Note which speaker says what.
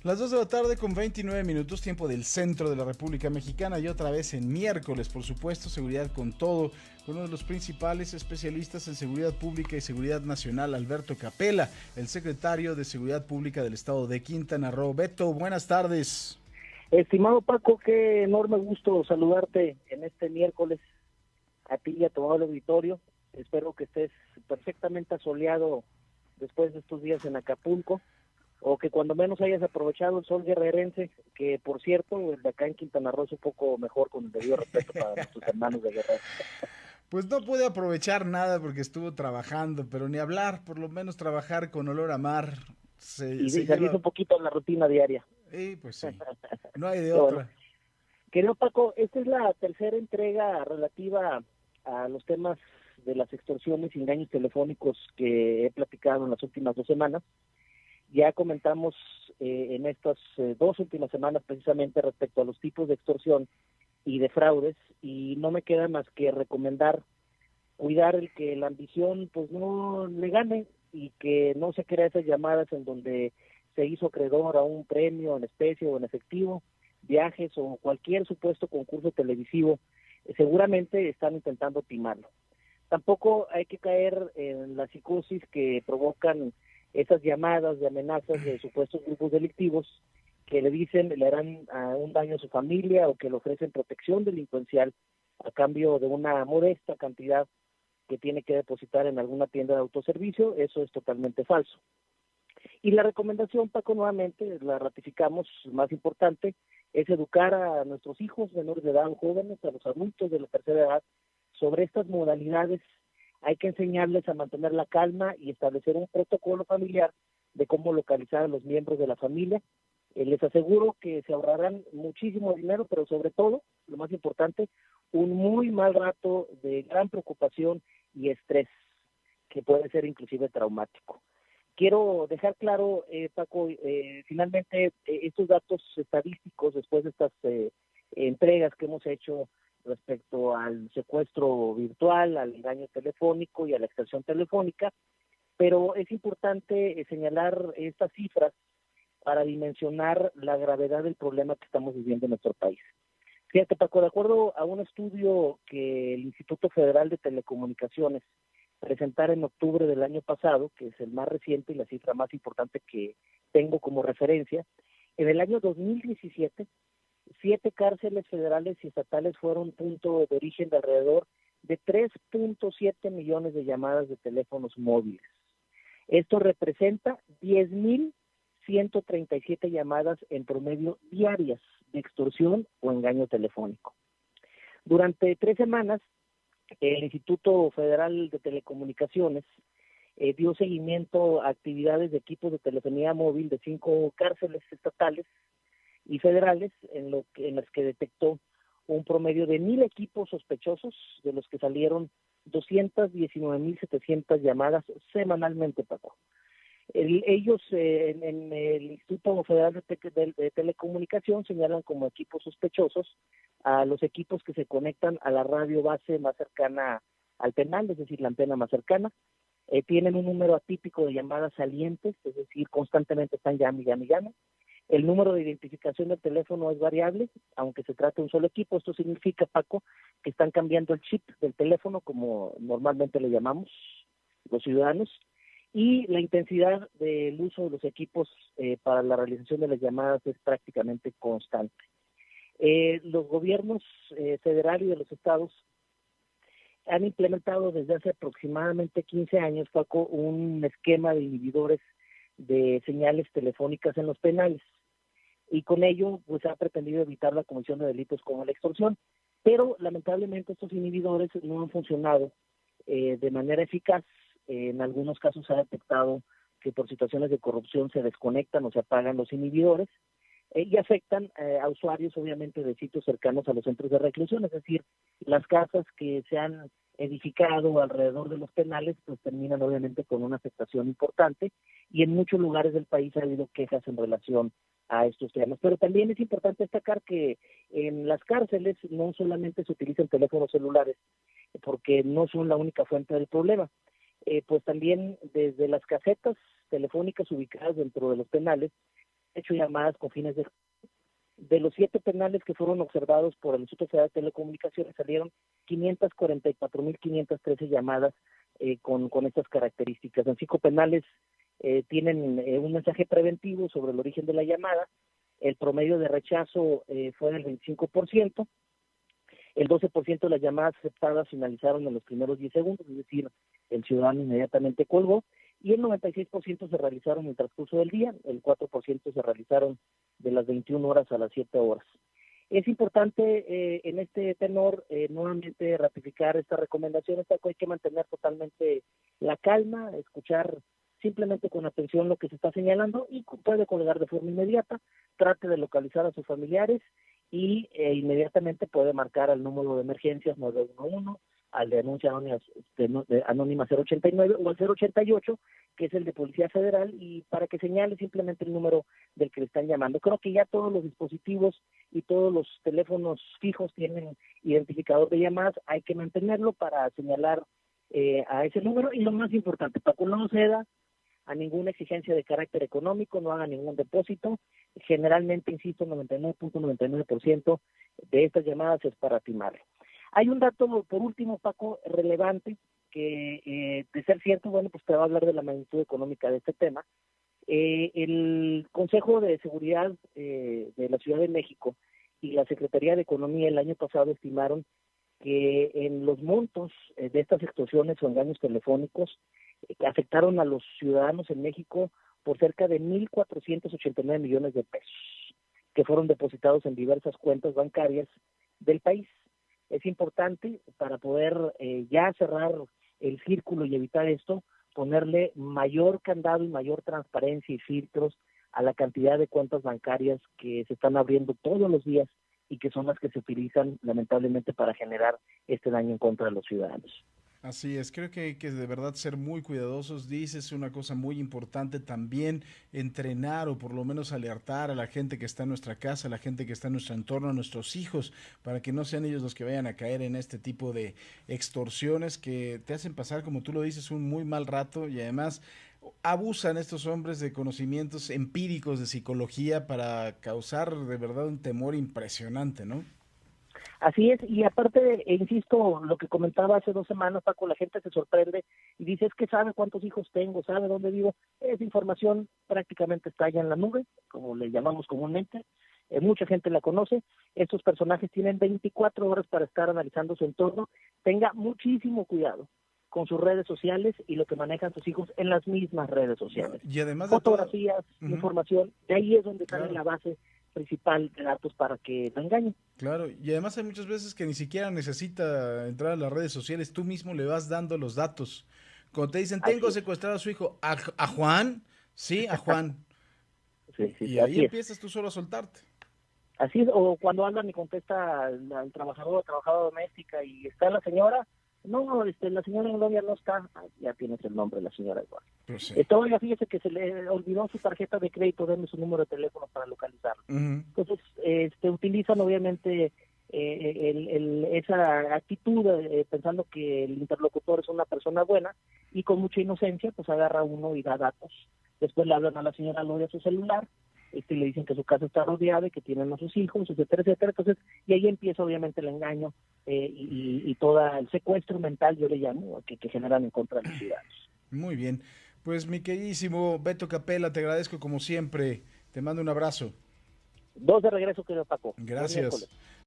Speaker 1: Las 2 de la tarde con 29 minutos, tiempo del centro de la República Mexicana, y otra vez en miércoles, por supuesto, seguridad con todo, con uno de los principales especialistas en seguridad pública y seguridad nacional, Alberto Capella, el secretario de Seguridad Pública del estado de Quintana Roo. Beto, buenas tardes.
Speaker 2: Estimado Paco, qué enorme gusto saludarte en este miércoles, a ti y a todo el auditorio. Espero que estés perfectamente asoleado después de estos días en Acapulco, o que cuando menos hayas aprovechado el sol guerrerense, que por cierto, el de acá en Quintana Roo es un poco mejor, con el debido respeto para nuestros hermanos de Guerrero.
Speaker 1: Pues no pude aprovechar nada porque estuvo trabajando, pero ni hablar, por lo menos trabajar con olor a mar se
Speaker 2: Y salirse
Speaker 1: lleva.
Speaker 2: un poquito a la rutina diaria.
Speaker 1: Y pues sí, no hay de
Speaker 2: Qué bueno.
Speaker 1: otra.
Speaker 2: Querido Paco, esta es la tercera entrega relativa a los temas de las extorsiones y engaños telefónicos que he platicado en las últimas 2 semanas. Ya comentamos en estas 2 últimas semanas precisamente respecto a los tipos de extorsión y de fraudes, y no me queda más que recomendar cuidar el que la ambición pues no le gane, y que no se crea esas llamadas en donde se hizo acreedor a un premio en especie o en efectivo, viajes o cualquier supuesto concurso televisivo. Seguramente están intentando timarlo. Tampoco hay que caer en la psicosis que provocan esas llamadas de amenazas de supuestos grupos delictivos que le dicen le harán un daño a su familia, o que le ofrecen protección delincuencial a cambio de una modesta cantidad que tiene que depositar en alguna tienda de autoservicio. Eso es totalmente falso. Y la recomendación, Paco, nuevamente la ratificamos, más importante, es educar a nuestros hijos menores de edad, jóvenes, a los adultos de la tercera edad, sobre estas modalidades. Hay que enseñarles a mantener la calma y establecer un protocolo familiar de cómo localizar a los miembros de la familia. Les aseguro que se ahorrarán muchísimo dinero, pero sobre todo, lo más importante, un muy mal rato de gran preocupación y estrés, que puede ser inclusive traumático. Quiero dejar claro, Paco, finalmente estos datos estadísticos después de estas entregas que hemos hecho respecto al secuestro virtual, al engaño telefónico y a la extorsión telefónica, pero es importante señalar estas cifras para dimensionar la gravedad del problema que estamos viviendo en nuestro país. Fíjate, Paco, de acuerdo a un estudio que el Instituto Federal de Telecomunicaciones presentara en octubre del año pasado, que es el más reciente y la cifra más importante que tengo como referencia, en el año 2017, 7 cárceles federales y estatales fueron punto de origen de alrededor de 3.7 millones de llamadas de teléfonos móviles. Esto representa 10.137 llamadas en promedio diarias de extorsión o engaño telefónico. Durante 3 semanas, el Instituto Federal de Telecomunicaciones dio seguimiento a actividades de equipos de telefonía móvil de 5 cárceles estatales y federales, en las que detectó un promedio de 1,000 equipos sospechosos, de los que salieron 219.700 llamadas semanalmente, Paco. Ellos en el Instituto Federal de Telecomunicación señalan como equipos sospechosos a los equipos que se conectan a la radio base más cercana al penal, es decir, la antena más cercana. Tienen un número atípico de llamadas salientes, es decir, constantemente están llame, llame, llame. El número de identificación del teléfono es variable, aunque se trate de un solo equipo. Esto significa, Paco, que están cambiando el chip del teléfono, como normalmente le llamamos los ciudadanos, y la intensidad del uso de los equipos para la realización de las llamadas es prácticamente constante. Los gobiernos federal y de los estados han implementado desde hace aproximadamente 15 años, Paco, un esquema de inhibidores de señales telefónicas en los penales, y con ello pues ha pretendido evitar la comisión de delitos como la extorsión, pero lamentablemente estos inhibidores no han funcionado de manera eficaz. En algunos casos se ha detectado que por situaciones de corrupción se desconectan o se apagan los inhibidores, y afectan a usuarios, obviamente, de sitios cercanos a los centros de reclusión, es decir, las casas que se han edificado alrededor de los penales pues terminan obviamente con una afectación importante, y en muchos lugares del país ha habido quejas en relación a estos temas. Pero también es importante destacar que en las cárceles no solamente se utilizan teléfonos celulares, porque no son la única fuente del problema. Pues también desde las casetas telefónicas ubicadas dentro de los penales hecho llamadas con fines de los 7 penales que fueron observados por el Instituto Federal de Telecomunicaciones, salieron 544.513 llamadas con estas características. En 5 penales tienen un mensaje preventivo sobre el origen de la llamada. El promedio de rechazo fue del 25%. El 12% de las llamadas aceptadas finalizaron en los primeros 10 segundos, es decir, el ciudadano inmediatamente colgó, y el 96% se realizaron en el transcurso del día, el 4% se realizaron de las 21 horas a las 7 horas. Es importante en este tenor nuevamente ratificar estas recomendaciones. Hay que mantener totalmente la calma, escuchar simplemente con atención lo que se está señalando y puede colgar de forma inmediata, trate de localizar a sus familiares y inmediatamente puede marcar al número de emergencias 911, al de denuncia anónima 089 o al 088, que es el de Policía Federal, y para que señale simplemente el número del que le están llamando. Creo que ya todos los dispositivos y todos los teléfonos fijos tienen identificador de llamadas, hay que mantenerlo para señalar a ese número, y lo más importante, para que no ceda a ninguna exigencia de carácter económico, no haga ningún depósito. Generalmente, insisto, 99.99% de estas llamadas es para timarle. Hay un dato, por último, Paco, relevante, que de ser cierto, bueno, pues te va a hablar de la magnitud económica de este tema. El Consejo de Seguridad de la Ciudad de México y la Secretaría de Economía el año pasado estimaron que en los montos de estas extorsiones o engaños telefónicos que afectaron a los ciudadanos en México por cerca de 1.489 millones de pesos, que fueron depositados en diversas cuentas bancarias del país. Es importante, para poder ya cerrar el círculo y evitar esto, ponerle mayor candado y mayor transparencia y filtros a la cantidad de cuentas bancarias que se están abriendo todos los días y que son las que se utilizan lamentablemente para generar este daño en contra de los ciudadanos.
Speaker 1: Así es, creo que hay que de verdad ser muy cuidadosos. Dices una cosa muy importante también, entrenar o por lo menos alertar a la gente que está en nuestra casa, a la gente que está en nuestro entorno, a nuestros hijos, para que no sean ellos los que vayan a caer en este tipo de extorsiones que te hacen pasar, como tú lo dices, un muy mal rato, y además abusan estos hombres de conocimientos empíricos de psicología para causar de verdad un temor impresionante, ¿no?
Speaker 2: Así es, y aparte, insisto, lo que comentaba hace 2 semanas, Paco, la gente se sorprende y dice, es que sabe cuántos hijos tengo, sabe dónde vivo. Esa información prácticamente está ya en la nube, como le llamamos comúnmente. Mucha gente la conoce. Estos personajes tienen 24 horas para estar analizando su entorno. Tenga muchísimo cuidado con sus redes sociales y lo que manejan sus hijos en las mismas redes sociales.
Speaker 1: Y además de
Speaker 2: fotografías, información, de ahí es donde sale
Speaker 1: claro,
Speaker 2: la base principal de datos para que no engañen.
Speaker 1: claro, y además hay muchas veces que ni siquiera necesita entrar a las redes sociales, tú mismo le vas dando los datos. Cuando te dicen, tengo secuestrado a su hijo, ¿a Juan? Sí, a Juan. Y ahí empiezas tú solo a soltarte.
Speaker 2: Así es, o cuando hablan y contesta al trabajador o trabajadora doméstica y está la señora, no, la señora Gloria no está, ya tienes el nombre de la señora igual.
Speaker 1: Pues sí.
Speaker 2: Todavía fíjese que se le olvidó su tarjeta de crédito, denme su número de teléfono para localizarlo. Entonces, utilizan obviamente esa actitud pensando que el interlocutor es una persona buena y con mucha inocencia, pues agarra uno y da datos. Después le hablan a la señora Gloria a su celular, le dicen que su casa está rodeada y que tienen a sus hijos, etcétera, etcétera. Entonces, y ahí empieza obviamente el engaño y todo el secuestro mental, yo le llamo, que generan en contra de los ciudadanos.
Speaker 1: Muy bien. Pues mi queridísimo Beto Capella, te agradezco como siempre. Te mando un abrazo.
Speaker 2: 2 de regreso, querido Paco.
Speaker 1: Gracias.